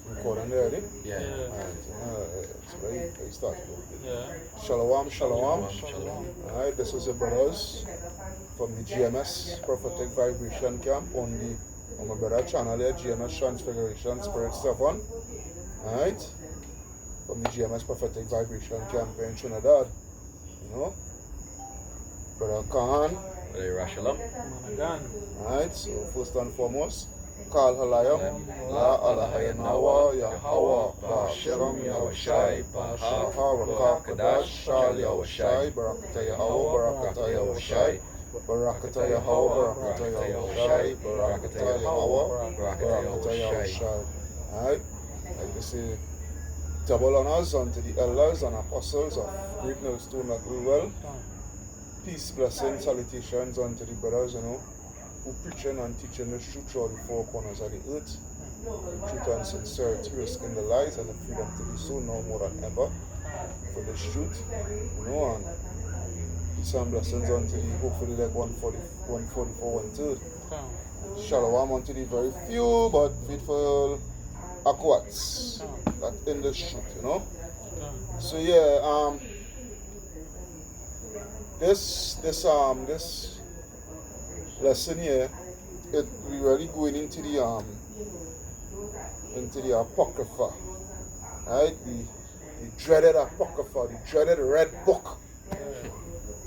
Recording there, ready? Yeah. It's very started. Yeah. Shalom, shalom. Shalom. Alright, this is your brothers from the GMS Prophetic Vibration Camp on my brother channel there, GMS Transfiguration Spirit Stuff on. Alright? From the GMS Prophetic Vibration Camp in Trinidad. You know? Brother Khan. Shalom. Alright, so first and foremost, Kal Halayam, La Alahaya Nawa, Yahweh, Ba'ashem, Yahushai, Ba'ashah, Kadash, Shal Yahushai, Barakata Yahweh, Barakata Yahushai, Barakata Yahweh, Barakata Yahushai, Barakata Yahweh, Barakata Yahushai. Alright, like to say, double honors unto the elders and apostles of Great Millstone that will well. Peace, blessings, salutations unto the brothers, who preaching and teaching the truth throughout the four corners of the earth. The truth and sincerity, risking the lies and the freedom to be so now more than ever for this truth. And peace and blessings unto the hopefully like 144, 1/3. Shalom unto the very few but faithful aquats that in this truth, So yeah, this lesson here, we really going into the Apocrypha, right? The dreaded Apocrypha, the dreaded red book.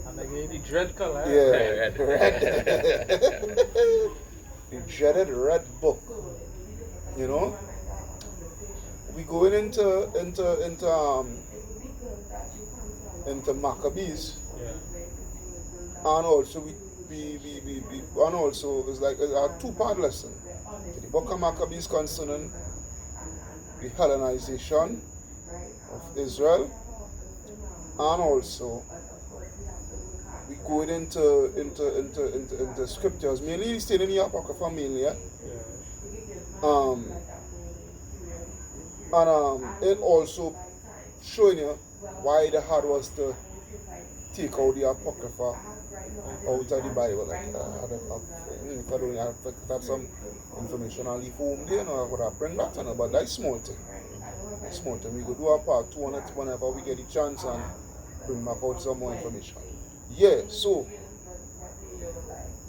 And again, the dread color. Yeah, red. The dreaded red book. We going into Maccabees, and also and also it's like a two-part lesson. The book of Maccabees concerning the Hellenization of Israel, and also we going into scriptures, mainly staying in the Apocrypha mainly, and it also showing you why the hard was to take out the Apocrypha out of the Bible. If I don't have some information I'll leave home there, I would have bring that on, but that's small thing. Small thing. We could do a part 2 on it whenever we get the chance and bring back out some more information. Yeah, so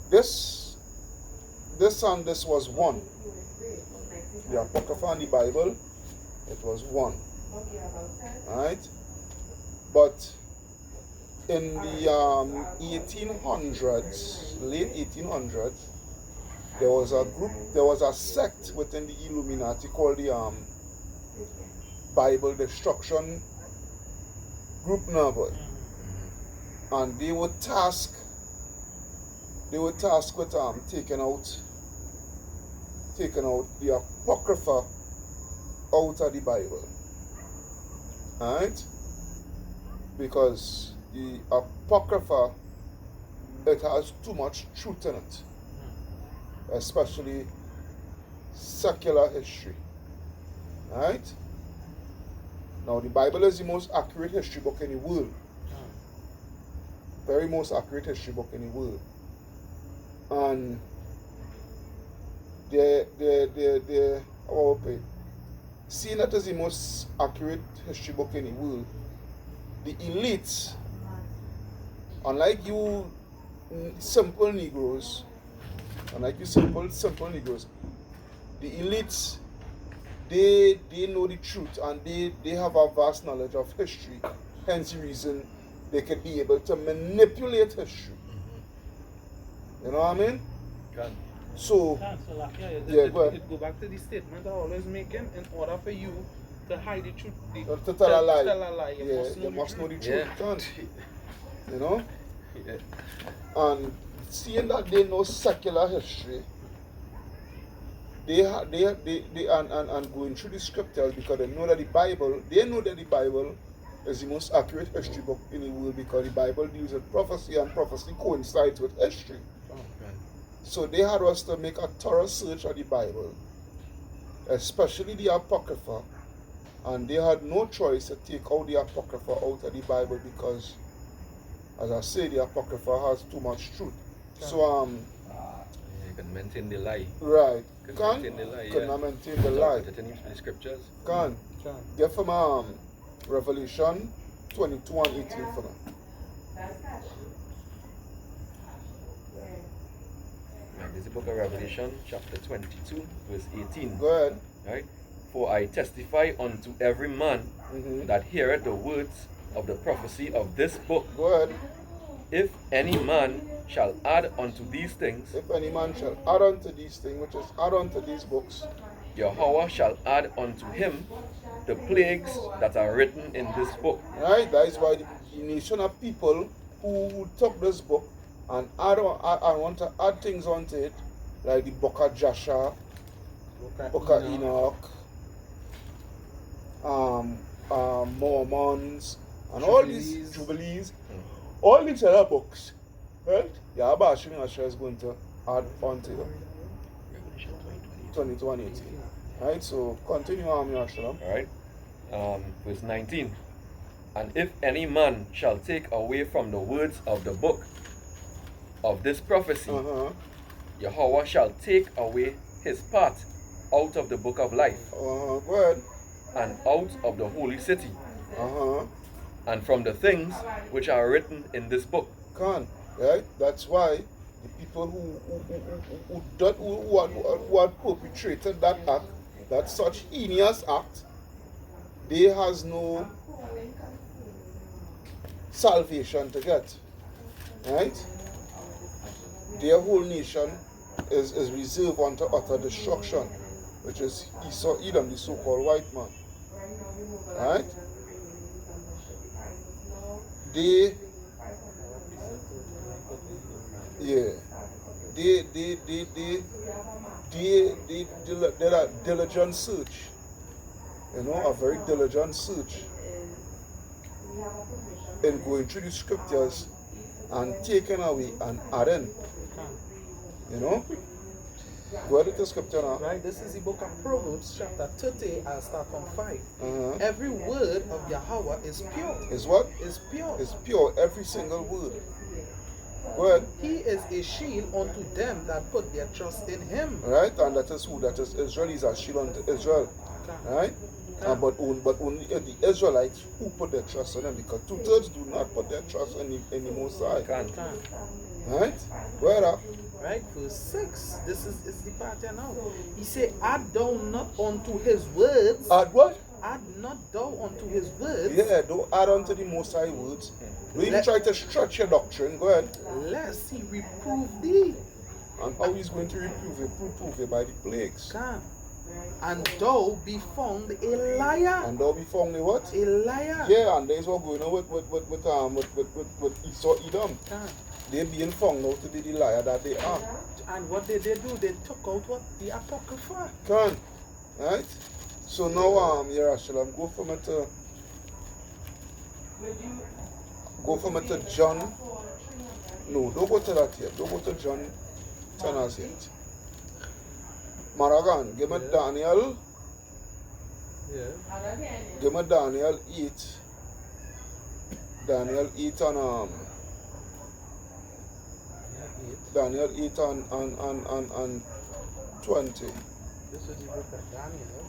this was one. The Apocrypha and the Bible, it was one. Alright? But in the 1800s, late 1800s, there was a sect within the Illuminati called the Bible Destruction Group Number. And they were tasked with taking out the Apocrypha out of the Bible. Alright? Because the Apocrypha, it has too much truth in it, especially secular history. Alright? Now the Bible is the most accurate history book in the world. Very most accurate history book in the world. And seeing that is the most accurate history book in the world, the elites, unlike you simple Negroes, the elites, they know the truth and they have a vast knowledge of history. Hence the reason they can be able to manipulate history. You know what I mean? So it go back to the statement I always making. In order for you to hide the truth, to tell a lie, you must know the truth. Yeah. You know? Yeah. And seeing that they know secular history, they going through the scriptures because they know that the Bible is the most accurate history book in the world, because the Bible deals with prophecy and prophecy coincides with history. So they had us to make a thorough search of the Bible, especially the Apocrypha, and they had no choice to take out the Apocrypha out of the Bible because, as I say, the Apocrypha has too much truth. So Can maintain the lie. Right. Can Can maintain the lie, can yeah. maintain the Without lie. put it in the scriptures. Can. Get from Revelation 22 and 18 for me. Right, this is the book of Revelation, chapter 22, verse 18. Go ahead. Right? For I testify unto every man that heareth the words of the prophecy of this book. Go ahead. If any man shall add unto these things, If any man shall add unto these things, which is add unto these books, Yahweh shall add unto him the plagues that are written in this book. right? That is why the nation of people who took this book and want to add things onto it, like the book of Joshua, book of Enoch, Mormons, and all these Jubilees, all these other books, right? Yahweh is going to add onto it. Revelation 2020. Right, so continue on, Yahshua. Alright. Verse 19. And if any man shall take away from the words of the book of this prophecy, Yahweh shall take away his part out of the book of life, Go ahead. and out of the holy city, and from the things which are written in this book. Right? That's why the people who had perpetrated that act, that such heinous act, they has no salvation to get. Right? Their whole nation is reserved unto utter destruction, which is Esau, Edom, the so-called white man. Right? They did a diligent search, a very diligent search in going through the scriptures and taking away and adding. Go ahead with the scripture now. Right, this is the book of Proverbs, chapter 30, and start from 5. Every word of Yahweh is pure. Is what? Is pure. It's pure, every single word. Go ahead. He is a shield unto them that put their trust in him. Right, and that is who? That is Israel. He's a shield unto Israel. Right? But only the Israelites who put their trust in him, because 2/3 do not put their trust in the Most High. Right? Go ahead. Right, verse 6. This is the part here now. He said, add thou not unto his words. Add what? Add not thou unto his words. Yeah, don't add unto the Most High words. Don't even try to stretch your doctrine. Go ahead. Lest he reprove thee. And how he's going to reprove it? Prove it by the plagues. And thou be found a liar. And thou be found a what? A liar. Yeah, and there's what going on with Esau, Edom. They being found out to be the liar that they are. And what did they do? They took out what? The Apocrypha. Right? So now, Yerushalayim, go from it to John. No, don't go to that yet. Don't go to John 10 as yet. Maragan, give me Daniel. Give me Daniel 8. Daniel 8 and Daniel 8 and 20. This is the book of Daniel.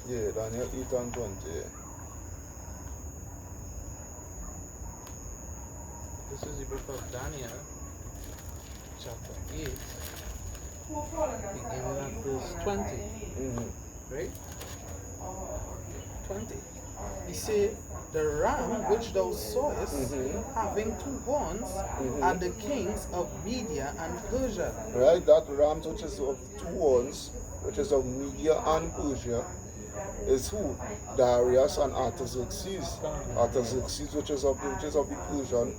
Yeah, Daniel 8 and 20. This is the book of Daniel, chapter 8, beginning at verse 20. Right? 20. He said, the ram which thou sawest, having 2 horns, are the kings of Media and Persia. Right, that ram which is of 2 horns, which is of Media and Persia, is who? Darius and Artaxerxes. Artaxerxes, which is of the Persian.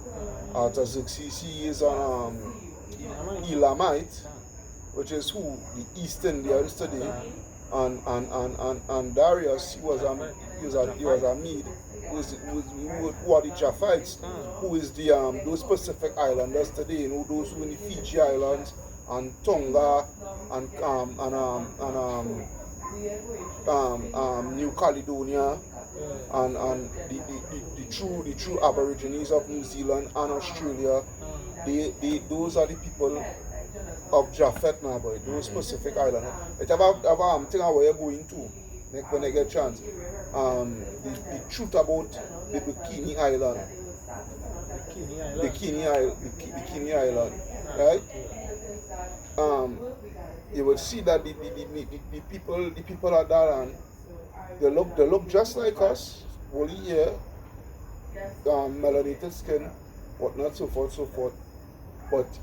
Artaxerxes, he is an Elamite, which is who? The East Indians today. And Darius, he was a Mede, who are the Japhites, who is the those Pacific Islanders today, those who in the Fiji Islands and Tonga and New Caledonia and the true Aborigines of New Zealand and Australia, those are the people of Japheth now, boy. Those specific islands. It's about thing where you're going to when I get a chance. The truth about the Bikini Island. Bikini Island, right? You will see that the people at that land, they look just like us, woolly hair, melanated skin, whatnot, so forth. But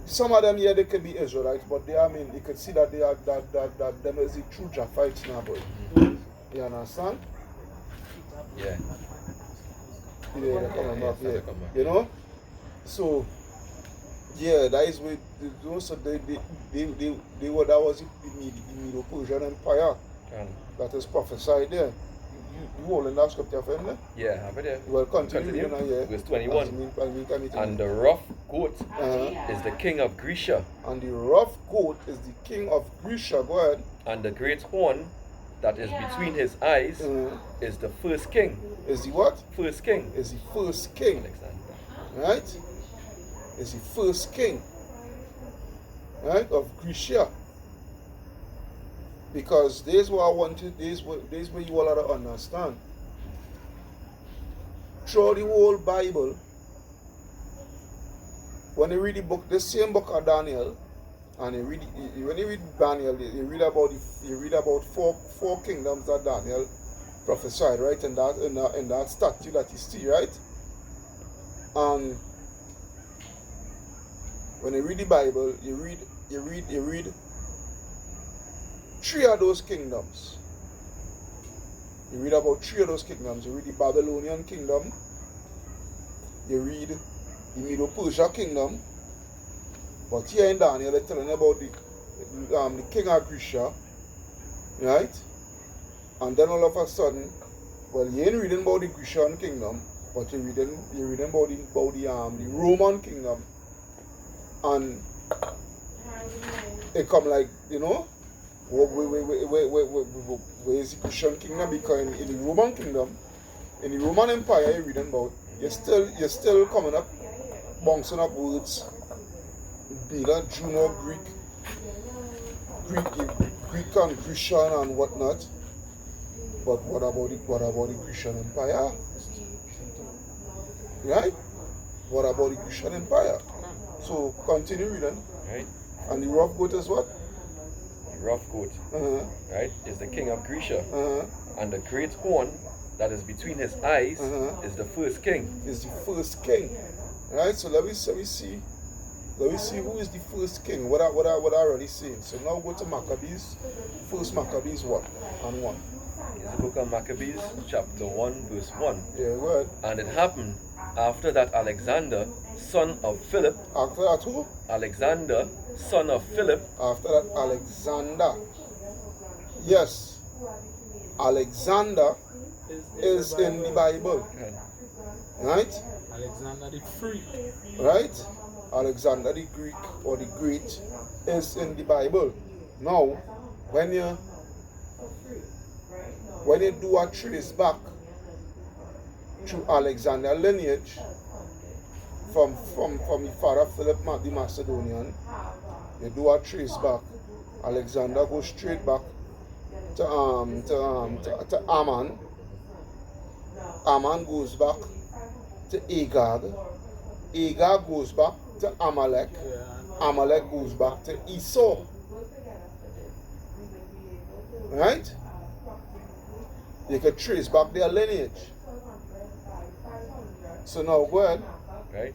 some of them here they can be Israelites, but you can see that they are that them is the true Japhites now, boy. You understand? Yeah. Yeah, they're coming back, yeah. You know? So yeah, that is what so that was the Medo-Persian Empire that is prophesied there. You holding that scripture for him? Yeah, I have it there. Well, continue. Verse 21. And the rough goat is the king of Grecia. And the rough goat is the king of Grecia. Go ahead. And the great horn that is between his eyes is the first king. Is the what? First king. Is the first king. Alexander. Right? Is the first king. Right? Of Grecia. Because this is what I wanted, this is what you all have to understand. Through the whole Bible, when you read the book, the same book of Daniel, and when you read Daniel, you read about four kingdoms that Daniel prophesied, right? In that statue that you see, right? And when you read the Bible, you read three of those kingdoms. You read about three of those kingdoms. You read the Babylonian kingdom. You read the Medo-Persia kingdom. But here in Daniel, they're telling about the king of Grecia, right? And then all of a sudden, well, you ain't reading about the Grecian kingdom, but you're reading about the Roman kingdom, and it come like, you know, where is the Grecian kingdom? Because in the Roman kingdom, in the Roman Empire, you're reading about, you're still coming up, bouncing up words, neither Jew nor Greek and Grecian and whatnot. But what about the Grecian Empire? Right? What about the Grecian Empire? So continue reading. Right. And the rough goat is what? The rough goat, right, is the king of Grecia. And the great horn that is between his eyes is the first king. Is the first king. Right? So let me see who is the first king. What I already seen. So now go to Maccabees. First Maccabees 1 and 1. It's the book of Maccabees, chapter 1, verse 1. Yeah, go ahead. And it happened after that Alexander, son of Philip. After that who? Alexander, son of Philip. After that Alexander. Yes. Alexander is in the Bible. Right? Alexander the Free. Right? Alexander the Greek or the Great is in the Bible. Now, when you do a trace back through Alexander lineage from the father Philip the Macedonian, you do a trace back. Alexander goes straight back to Ammon. Ammon goes back to Agag. Agag goes back to Amalek. Amalek goes back to Esau. Right? You can trace back their lineage. So now go ahead. Right?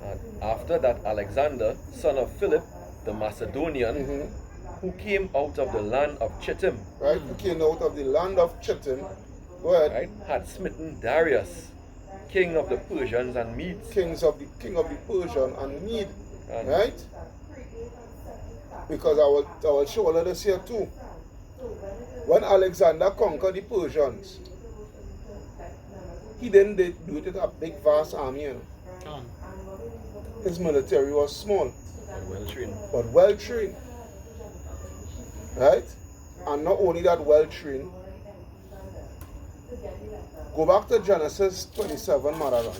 And after that Alexander, son of Philip, the Macedonian, who came out of the land of Chittim. Right? Who came out of the land of Chittim. Go ahead. Right? Had smitten Darius, king of the Persians and Medes. King of the Persian and Mede. Right? Because I will show all of this here too. When Alexander conquered the Persians, he didn't do it with a big vast army. You know. His military was small. But well trained. Right? And not only that well trained, Go back to Genesis 27, Mararan.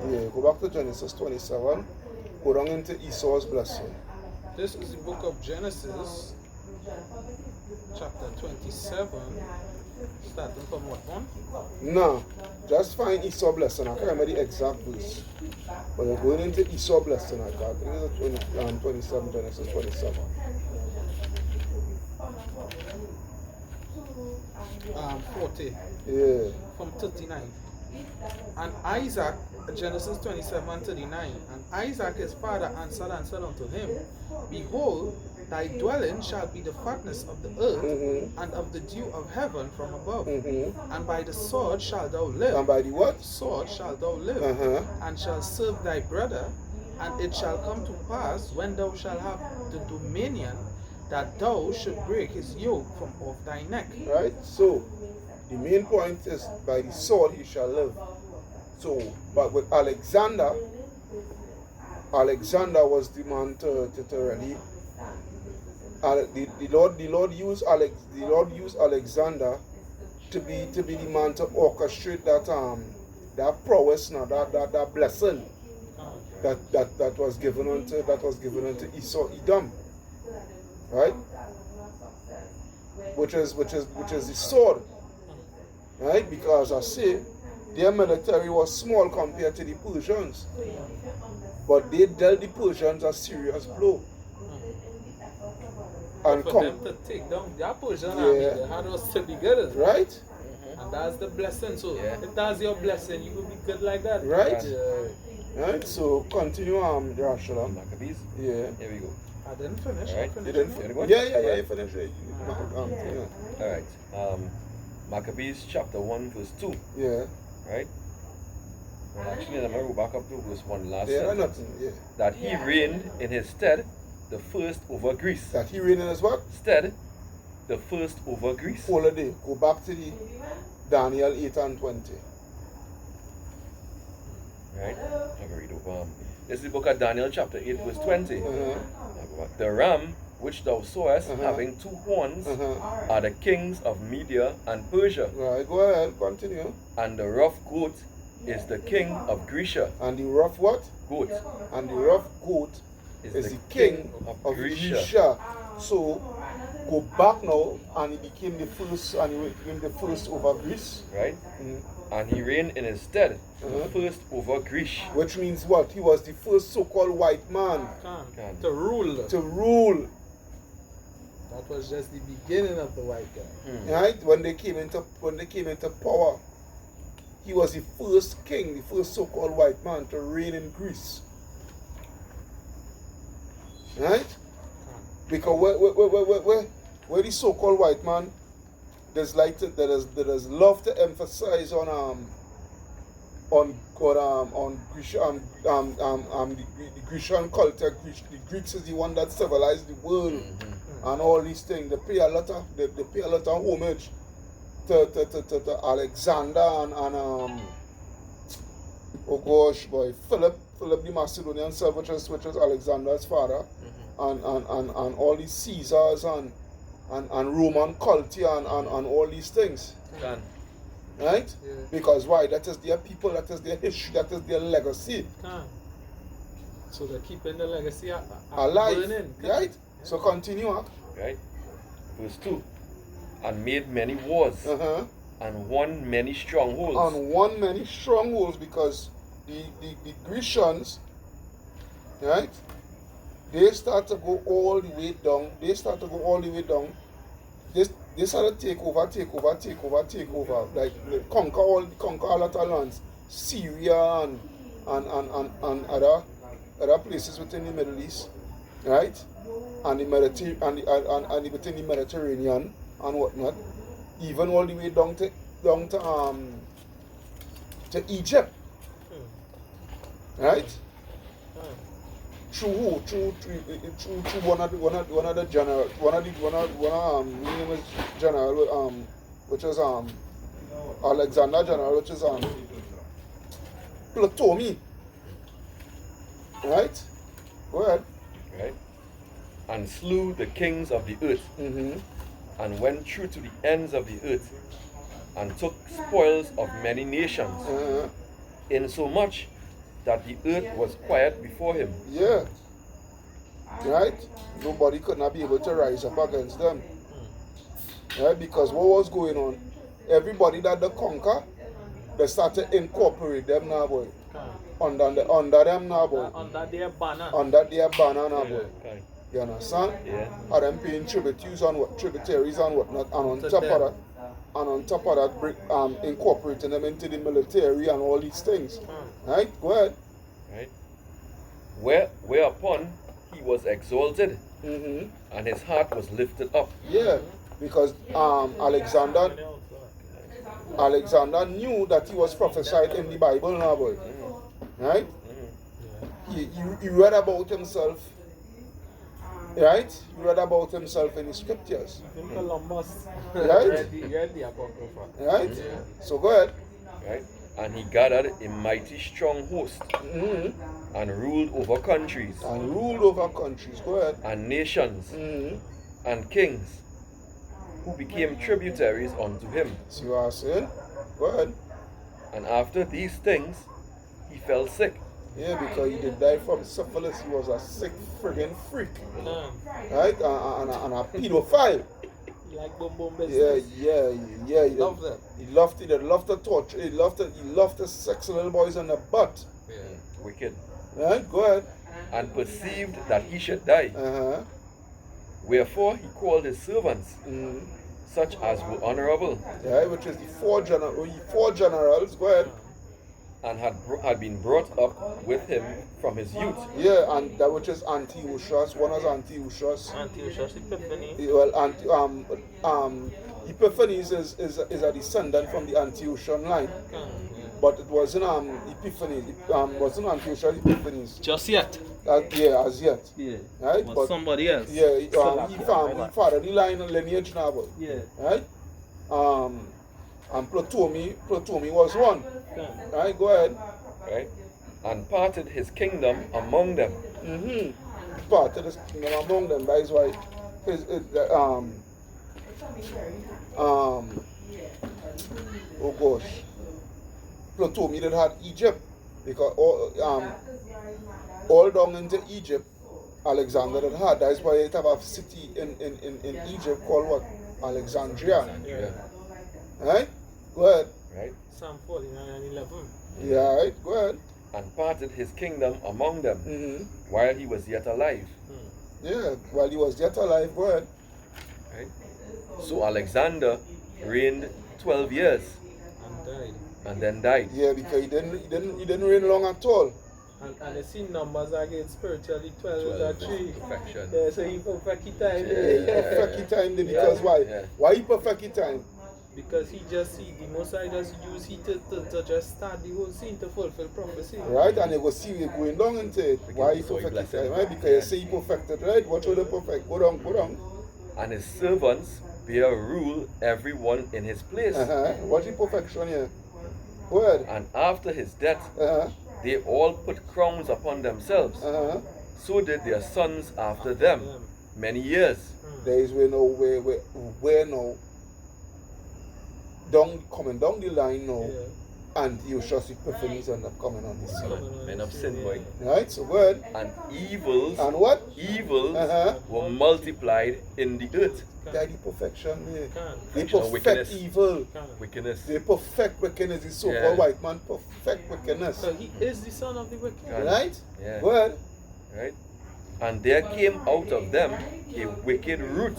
Yeah, go back to Genesis 27. Go down into Esau's blessing. This is the book of Genesis, chapter 27, starting from what one? No, just find Esau blessing. I can't remember the exact verse. But you're going into Esau blessing, I thought. It is 27, Genesis 27. 40. Yeah. From 39. And Isaac, Genesis 27, 39. And Isaac his father answered and said unto him, Behold, thy dwelling shall be the fatness of the earth, and of the dew of heaven from above. And by the sword shalt thou live. And by the what? Sword shalt thou live, and shall serve thy brother. And it shall come to pass, when thou shalt have the dominion, that thou should break his yoke from off thy neck. Right? So, the main point is, by the sword he shall live. So, but with Alexander was the man to really. The Lord used Alexander to be the man to orchestrate that prowess now, that blessing that was given unto Esau Edom. Right? Which is the sword. Right? Because I say their military was small compared to the Persians. But they dealt the Persians a serious blow. And for them to take down their Persian army, they had us to be good. Right? And that's the blessing. So if that's your blessing, you will be good like that. Right? Right? So continue Joshua. Maccabees? Yeah. Here we go. I didn't finish. Right. You didn't finish? Yeah, you finished it. Alright. Maccabees chapter 1 verse 2. Yeah. Right? Well, actually, I'm going to go back up to verse 1 last Yeah, sentence. nothing. Yeah. That he reigned in his stead the first over Greece. That he reigned in his what? Stead, the first over Greece. Hold a day. Go back to the Daniel 8 and 20. Right? I'm going to read over. This is the book of Daniel chapter 8 verse 20. The ram which thou sawest having two horns are the kings of Media and Persia. Right, go ahead, continue. And the rough goat is the king of Grecia. And the rough what? Goat. And the rough goat is the king of Grecia. So go back now, and he became the first, over Greece. Right? And he reigned in his stead, the first over Greece. Which means what? He was the first so-called white man to rule. To rule. That was just the beginning of the white guy. Right? When they came into power, he was the first king, the first so-called white man to reign in Greece. Right? Because where the so-called white man, there's love to emphasize on Grecian, the Grecian culture. The Greeks is the one that civilized the world and all these things. They pay a lot of homage to Alexander and oh gosh boy, Philip the Macedonian self, which is Alexander's father, and all these Caesars and Roman culture and all these things. Right? Yeah. Because why? That is their people, that is their history, that is their legacy. So they're keeping the legacy alive. Burning. Right? Yeah. So continue. Right? Verse 2. And made many wars. And won many strongholds. And won many strongholds, because the Grecians, right? They start to go all the way down. They started to take over. Like conquer all the lands. Syria and other places within the Middle East. Right? And within the Mediterranean and whatnot. Even all the way down to Egypt. Right? Through who? Through one of the general, name is general, which is Alexander general, which is Ptolemy. Right? Go ahead. Right? And slew the kings of the earth, and went through to the ends of the earth, and took spoils of many nations, insomuch that the earth was quiet before him. Yeah. Right? Nobody could not be able to rise up against them. Right? Because what was going on? Everybody that they conquer, they start to incorporate them now, boy. Under them now, boy. Under their banner. Under their banner now, boy. Okay. You understand? Yeah. And them paying tributaries and whatnot, and on top of that, incorporating them into the military and all these things. Right? Go ahead. Right. Whereupon he was exalted, and his heart was lifted up. Yeah, because Alexander knew that he was prophesied in the Bible now, boy. Right? He read about himself. Right? He read about himself in the scriptures. Even Columbus. Right? read the Apocrypha. Right? So go ahead. Right. And he gathered a mighty strong host, and ruled over countries, Go ahead. and nations, and kings, who became tributaries unto him. See what I'm saying? Go ahead. And after these things, he fell sick. Yeah, because he did die from syphilis. He was a sick friggin' freak. Right? And a pedophile. He like boom boom Yeah. business. He Love them. He loved to torture. He loved to sex little boys in the butt. Yeah. Wicked. Right? Go ahead. And perceived that he should die. Wherefore he called his servants, such as were honorable, Yeah, which is the four generals. Go ahead. and had been brought up with him from his youth. Yeah, and that which is Antiochus. One is Antiochus. Antiochus Epiphanes. Well, Epiphanes is a descendant from the Antiochian line, but it wasn't Epiphanes. Wasn't Antiochus Epiphanes. Just yet. Yeah, as yet. Yeah. Right, Was but somebody else. yeah, he followed the line and lineage now, but Yeah. right. And Ptolemy was one. Right, go ahead. Right? And parted his kingdom among them. Part of this kingdom among them. That is why oh gosh, Ptolemy did had Egypt, because all down into Egypt Alexander did had. That is why it have a city in Egypt called what? Alexandria. Yeah. Right? Go ahead. Right? Psalm 49 and 11. Yeah, right? Go ahead. And parted his kingdom among them, while he was yet alive. Yeah, while he was yet alive. Go ahead. Right? So Alexander reigned 12 years And died. and then died. Yeah, because he didn't reign long at all. And I see numbers against spiritually 12 is a 3. Perfection. Yeah, so he perfect his time. Perfect his time there, because why? Yeah. Why he perfect his time? Because he just see the Most High just use he to just start the whole scene to fulfill prophecy. Right? And you go see we're going down into it. Why he So he perfect his blessed time? him. Right? Because you say he perfected, right? What should he perfect? Go down. And his servants bear rule every one in his place. What's the perfection here? Go ahead. And after his death, Uh-huh. they all put crowns upon themselves. So did their sons after them, many years. There is where now coming down the line now, and you shall see Epiphanes end up coming on the scene. Men of sin, boy. Right? So go ahead. And evils, And what? were multiplied in the earth. That the perfection here. They Perfection of perfect wickedness. evil. Wickedness. They perfect wickedness. The so-called Yeah. white man perfect wickedness. So he is the son of the wicked. Yeah. Right? Yeah. Go ahead. Right? And there came out of them a wicked root,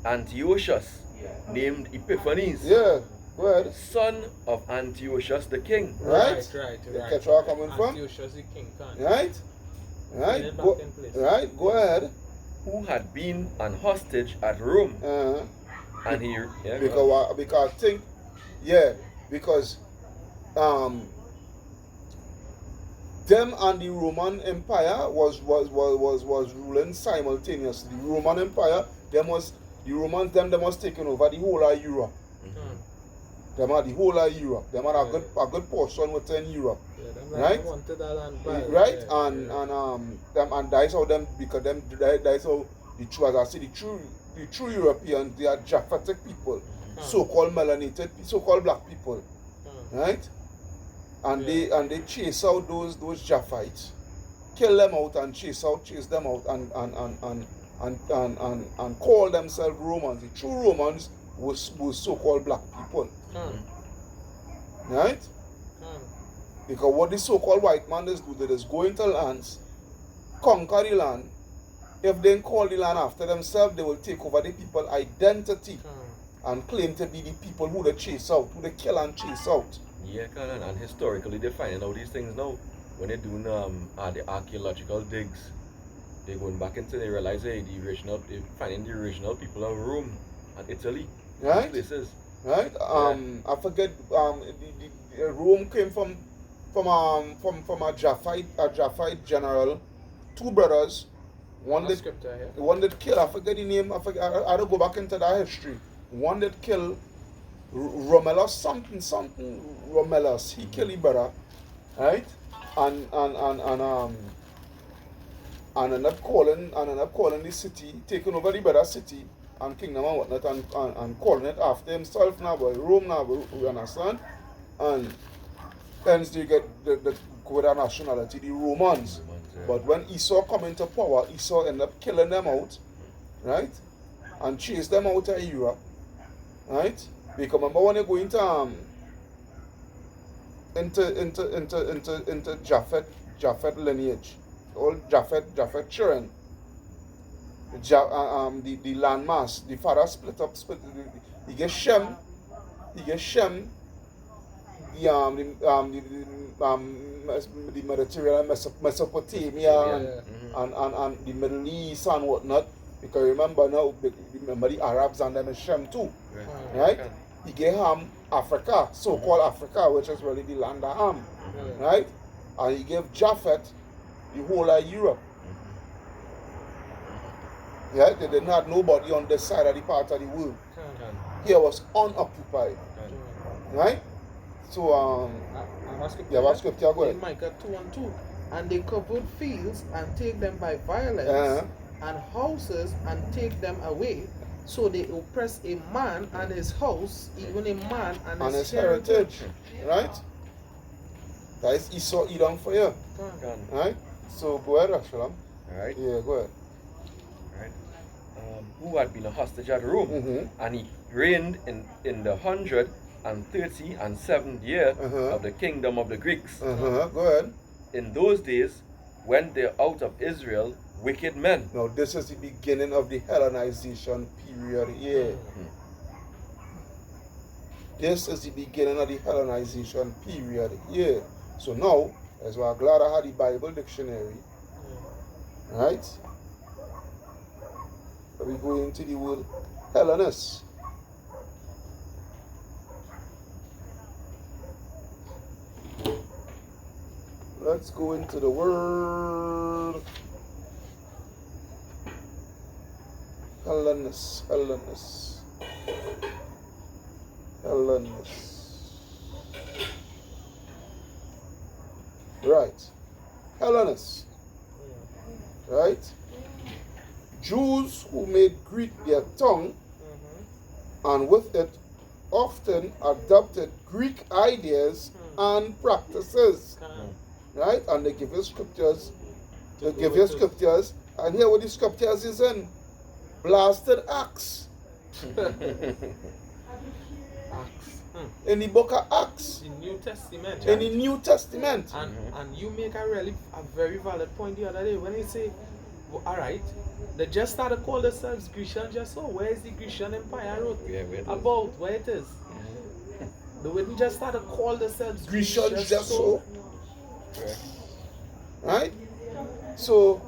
Antiochus, named Epiphanes, Yeah. Go ahead. son of Antiochus the king. Right? Right. You catch where I'm coming from? Antiochus the king. Right? Get Right? it Go, back in place. right? Go ahead. Who had been an hostage at Rome. And he, yeah, Because them and the Roman Empire was ruling simultaneously. The Roman Empire, the Romans was taking over the whole of Europe. Them had the whole of Europe. Them had a good portion within Europe. Right? Right? And that's how them, because that's how the true Europeans, they are Japhetic people. so-called melanated, so-called black people, right? And they chase out those Japhites, kill them out and chase them out and call themselves Romans. The true Romans was so-called black people, right? Because what the so-called white man is do, they just go into lands, conquer the land. If they call the land after themselves, they will take over the people's identity and claim to be the people who they chase out, who they kill and chase out. Yeah, and historically they're finding out these things now. When they're doing the archaeological digs, they're going back into, they realize they're finding the original people of Rome and Italy. Right? Places. Right? I forget, the Rome came from a Japhite general, two brothers. One that killed, I forget the name, I don't go back into that history. One that killed Romulus, something Romulus, he killed his brother, right? And ended up calling the city, taking over the brother city and kingdom and whatnot, and calling it after himself now, but Rome now, we understand? And hence they get the nationality, the Romans. But when Esau come into power, Esau ended up killing them out, right? And chased them out of Europe, right? Because remember when you go into Japhet lineage, all Japhet children, the landmass, the father split. He gets Shem, the Mediterranean, Mesopotamia, and the Middle East and whatnot. Because remember the Arabs and them is Shem too, right? He gave Ham Africa, so-called Africa, which is really the land of Ham, right? And he gave Japhet the whole of Europe. Yeah, they didn't have nobody on this side of the part of the world. Here was unoccupied, right? So scripture, go ahead. In Micah 2:2, and they covered fields and take them by violence, and houses and take them away. So they oppress a man and his house, even a man and his heritage. Right? That is Esau Edom for you. Right? So go ahead, Ashalam. Alright. Yeah, go ahead. Alright. Who had been a hostage at Rome, and he reigned in the 137th year of the kingdom of the Greeks. Go ahead. In those days, went there out of Israel wicked men. Now this is the beginning of the Hellenization period here. This is the beginning of the Hellenization period here. So now, as we're glad I had the Bible dictionary, right? We go into the word Hellenist. Let's go into the word Hellenist. Right. Hellenist. Right? Jews who made Greek their tongue and with it often adopted Greek ideas and practices. Right? And they give you scriptures. And here what the scriptures is in. Blasted Acts. In the book of Acts. The New Testament. In the New Testament. And you make a very valid point the other day when you say, well, alright, they just started calling themselves Grecian just so. Where is the Grecian Empire wrote about? Where it is? They wouldn't just start to call themselves Grecian just so. Right? So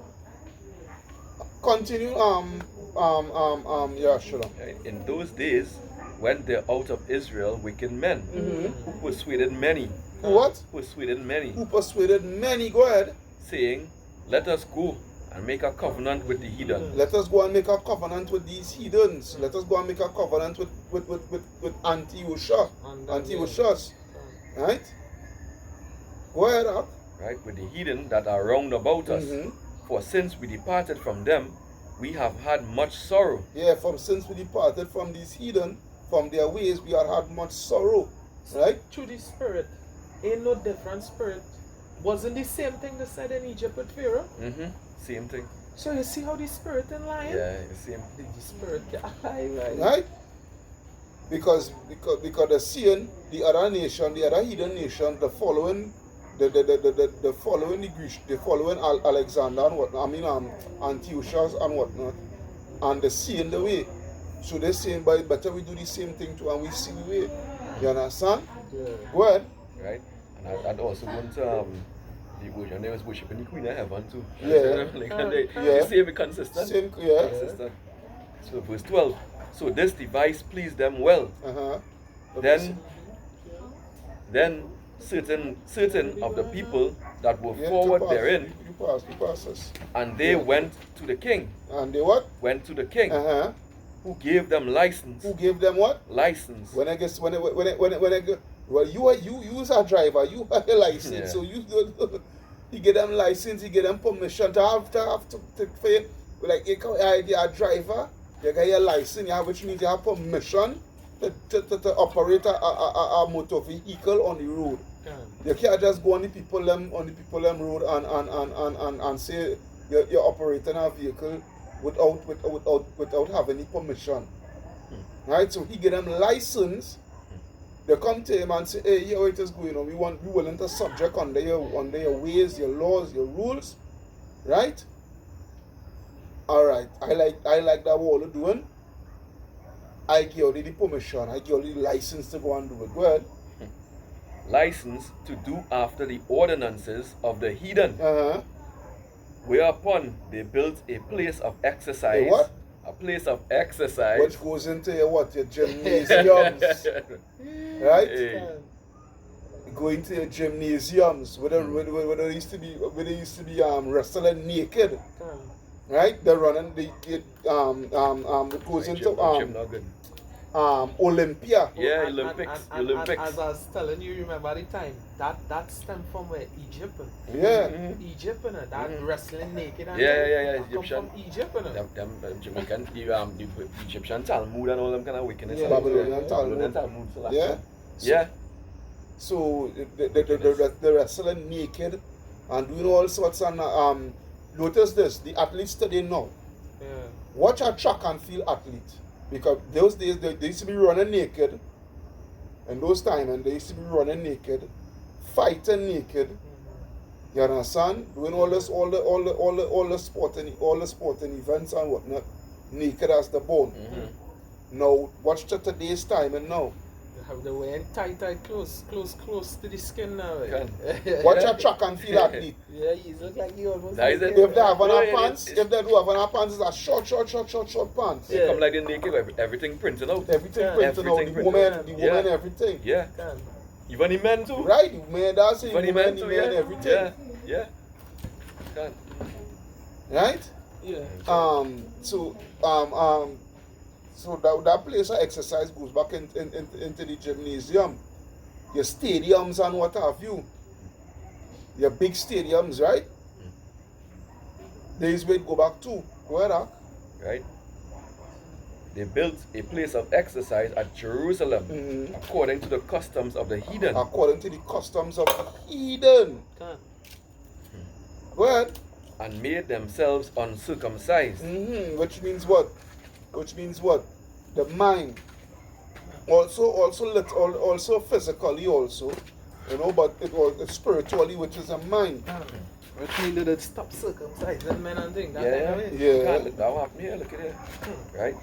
continue yeah, sure. In those days went there out of Israel wicked men who persuaded many. What? Persuaded many. Who persuaded many, go ahead. Saying, let us go and make a covenant with the heathen. Let us go and make a covenant with these heathens. Let us go and make a covenant with Antiochus. Right? Go ahead up. Right, with the heathen that are round about us. For since we departed from them, we have had much sorrow. Yeah, since we departed from these heathen, from their ways, we had much sorrow. Right? Through the spirit. Ain't no different spirit. Wasn't the same thing they said in Egypt with Pharaoh? Same thing. So you see how the spirit in line? Yeah, same. The spirit alive, Right? Because they're seeing the other nation, the other heathen nation, the following the following the Greek, the following Alexander and whatnot, Antiochus and whatnot, and they're seeing the way. So they're saying, but better we do the same thing too, and we see the way. You understand? Yeah. Go ahead. Right? And I'd also want the version they was worshiping the Queen of Heaven too. Yeah. They say it consistent. Same, yeah. Consistent. So verse 12. So this device pleased them well. Then certain of the people that were forward therein, you pass us. and they went to the king. And they what? Went to the king. Who gave them license. Who gave them what? License. When I go, well, you is a driver, you have a license, so you get them license, you get them permission to have to pay. Like you are a driver, you get your license, which means you have permission to operate a motor vehicle on the road. You can't just go on the people them road and say you're operating a vehicle without having any permission. Right? So he get them license. They come to him and say, hey, here it is going on. We willing to subject under your ways, your laws, your rules. Right? Alright. I like that what you're doing. I give you the permission. I give you the license to go and do it. Go ahead. License to do after the ordinances of the heathen. Whereupon they built a place of exercise. A what? A place of exercise. Which goes into your what? Your gymnasiums. Right? Hey. Go into your gymnasiums where they used to be wrestling naked. Right? They're running it goes into Olympia. Yeah, Olympics. Olympics. As I was telling you, remember the time that stemmed from where Egypt. Yeah. Egypt, that wrestling naked. And Yeah. Egyptian. From Egypt, them Jamaican, the Egyptian Talmud and all them kind of wickedness. Yeah, Babylonian Talmud. So Yeah. So the wrestling naked and doing all sorts and notice this, the athletes today now. Yeah. Watch a track and field athlete. Because those days they used to be running naked. In those times, and they used to be running naked, fighting naked. You understand? Doing all the sporting events and whatnot, naked as the bone. Now watch today's time and now. They're wearing tight clothes to the skin now. Watch a track and field athlete. Yeah, you look like you almost. If they have on our pants, if they do have on our pants, it's a short pants. They come like the naked, everything printed out. Everything printed out. The woman, everything. Yeah. Even the men too. Right, the men, that's it. Even the men too, everything. Yeah. Right? Yeah. So that place of exercise goes back into the gymnasium, your stadiums and what have you, your big stadiums, right? There is where it go back to. Go ahead, right? They built a place of exercise at Jerusalem according to the customs of the heathen. According to the customs of the heathen. Go ahead. And made themselves uncircumcised. Which means what? The mind. Also physically also. But it's spiritually, which is a mind. Which means that it stop circumcising men and things. Look at it. Right?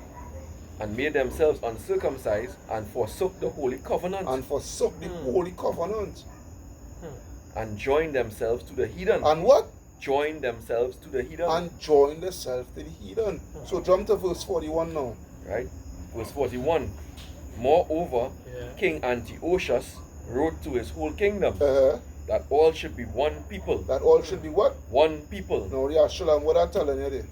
And made themselves uncircumcised and forsook the holy covenant. And joined themselves to the heathen. And what? Joined themselves to the heathen. And joined themselves to the heathen. So jump to verse 41 now. Right? Verse 41. Moreover, King Antiochus wrote to his whole kingdom that all should be one people. That all should be what? One people. No, yeah, Shalom, what I'm telling you there.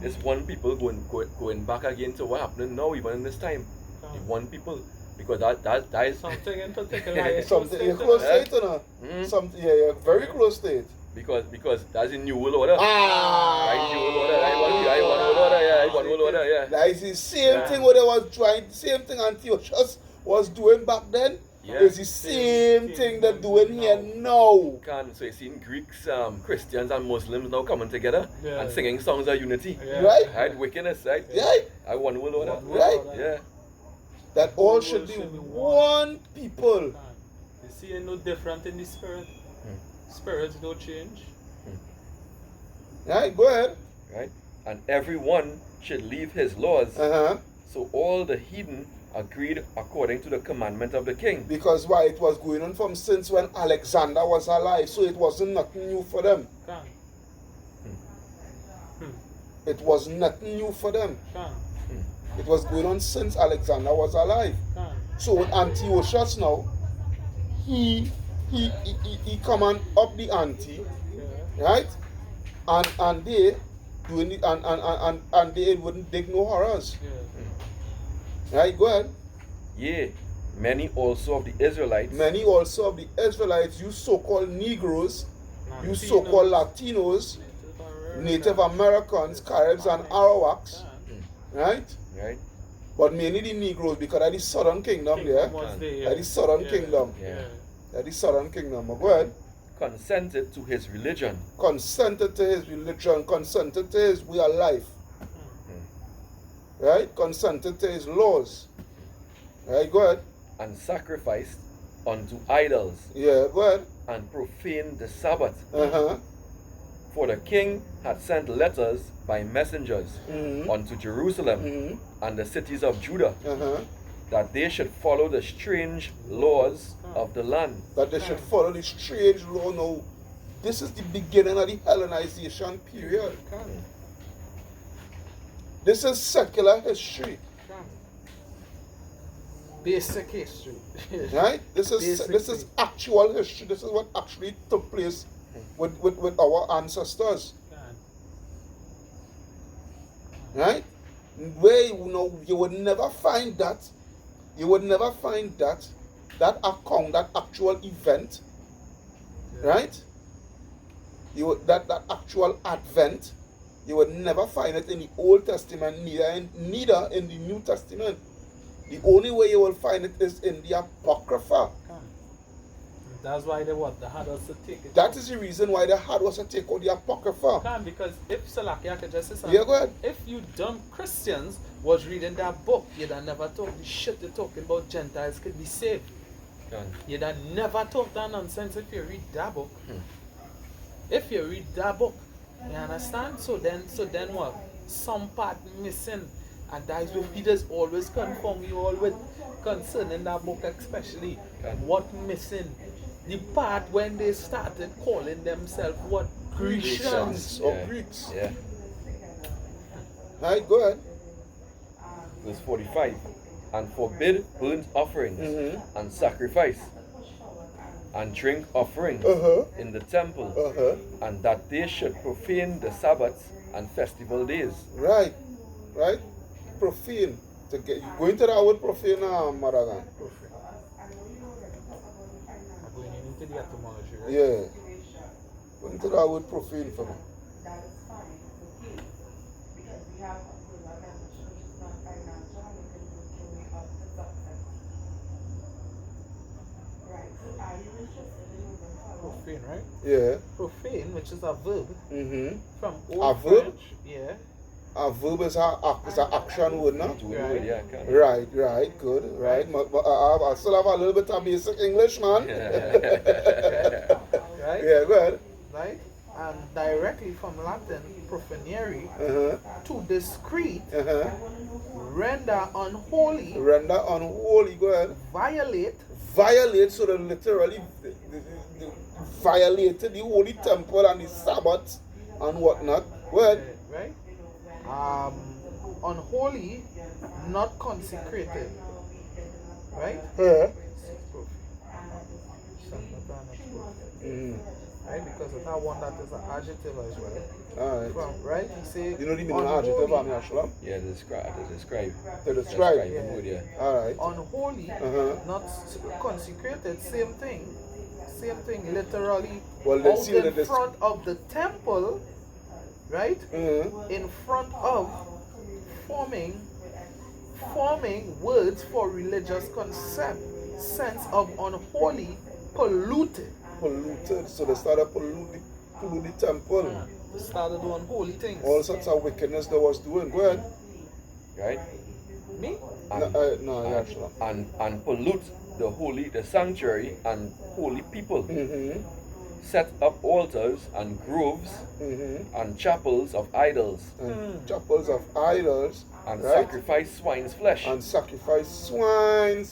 This one people going back again to what happening now, even in this time. The one people. Because that is something in particular. Something close to it, you know? Something, very close to it. Because that's in New World Order. Ah! Right, New World Order. I want order, one will order, yeah. That is the same Yeah. thing what they was trying, same thing Antiochus was doing back then. Yeah. It's the same thing they're doing here now. So you seen Greeks, Christians and Muslims now coming together Yeah. and singing songs of unity. Yeah. Right? Right? Wickedness, right? Right? I one will order. Right? Yeah. That all should be one people. You see, no different in the spirit. Spirits don't change. Right? Go ahead. Right? And everyone should leave his laws. So all the heathen agreed according to the commandment of the king. Because why? It was going on from since when Alexander was alive, so it wasn't nothing new for them. It was nothing new for them. It was going on since Alexander was alive. So Antiochus now, he come and up the ante, right? And they doing it, and they wouldn't dig no horrors. Right, go ahead. Yea, many also of the Israelites. Many also of the Israelites, you so-called Negroes, you so-called Latinos, Native Americans, Caribs and Arawaks, right? Right. But mainly the Negroes, because of the Southern Kingdom there. Yeah. The Southern Kingdom. Yeah. The Southern Kingdom. Go ahead. Consented to his religion. Consented to his religion, consented to his way of life. Right? Consented to his laws. Right, go ahead. And sacrificed unto idols. Yeah, go ahead. And profaned the Sabbath. Uh-huh. For the king had sent letters by messengers unto Jerusalem and the cities of Judah, that they should follow the strange laws of the land. That they should follow the strange law. Now, this is the beginning of the Hellenization period. This is secular history. Basic history. Right? This is actual history. This is what actually took place with our ancestors. Right? Where you would never find that. You would never find that account, that actual event. Right? That actual advent. You would never find it in the Old Testament, neither in the New Testament. The only way you will find it is in the Apocrypha. That's why they had us to take it. That is the reason why they had us to take out the Apocrypha. Because if Salaki, I could just say something. Yeah, go ahead. If you dumb Christians was reading that book, you'd have never thought the shit you're talking about Gentiles could be saved. You'd have never thought that nonsense if you read that book. If you read that book, you understand? So then what? Some part missing. And that is what Peter's always confirm you all with concerning that book especially. What missing? The part when they started calling themselves what? Grecians or Greeks. Yeah. Right, go ahead. Verse 45. And forbid burnt offerings and sacrifice and drink offerings in the temple, and that they should profane the Sabbaths and festival days. Right, right. Profane. Go into that word profane, Maragan. Yeah. Go into that word profane for me. Profane, right? Yeah. Profane, which is a verb. From A Old verb? French. Yeah. A verb is an action word, no? Right. Yeah, Right, good, right. I still have a little bit of basic English, man. Right? Yeah, go ahead. Right? And directly from Latin, profanere, to discreet, render unholy, go ahead. violate, So that literally violated the holy temple and the Sabbath and whatnot. Go ahead. Right? Unholy, not consecrated. Right? Yeah. Right? Because of that one that is an adjective as well. Alright. Right? You say You know the meaning of adjective, Ashalam? Yeah, to describe. To describe. the mood, yeah. Alright. unholy, not consecrated, same thing, literally. Well, let's see out in that front of the temple, right? In front of forming words for religious sense of unholy, polluted. So they started pollute the temple. They started doing holy things. All sorts of wickedness they was doing. Go ahead. Right? Me? And pollute the sanctuary and holy people. Mm-hmm. Set up altars and groves and chapels of idols. Chapels of idols. And right? sacrifice swine's flesh. And sacrifice swine's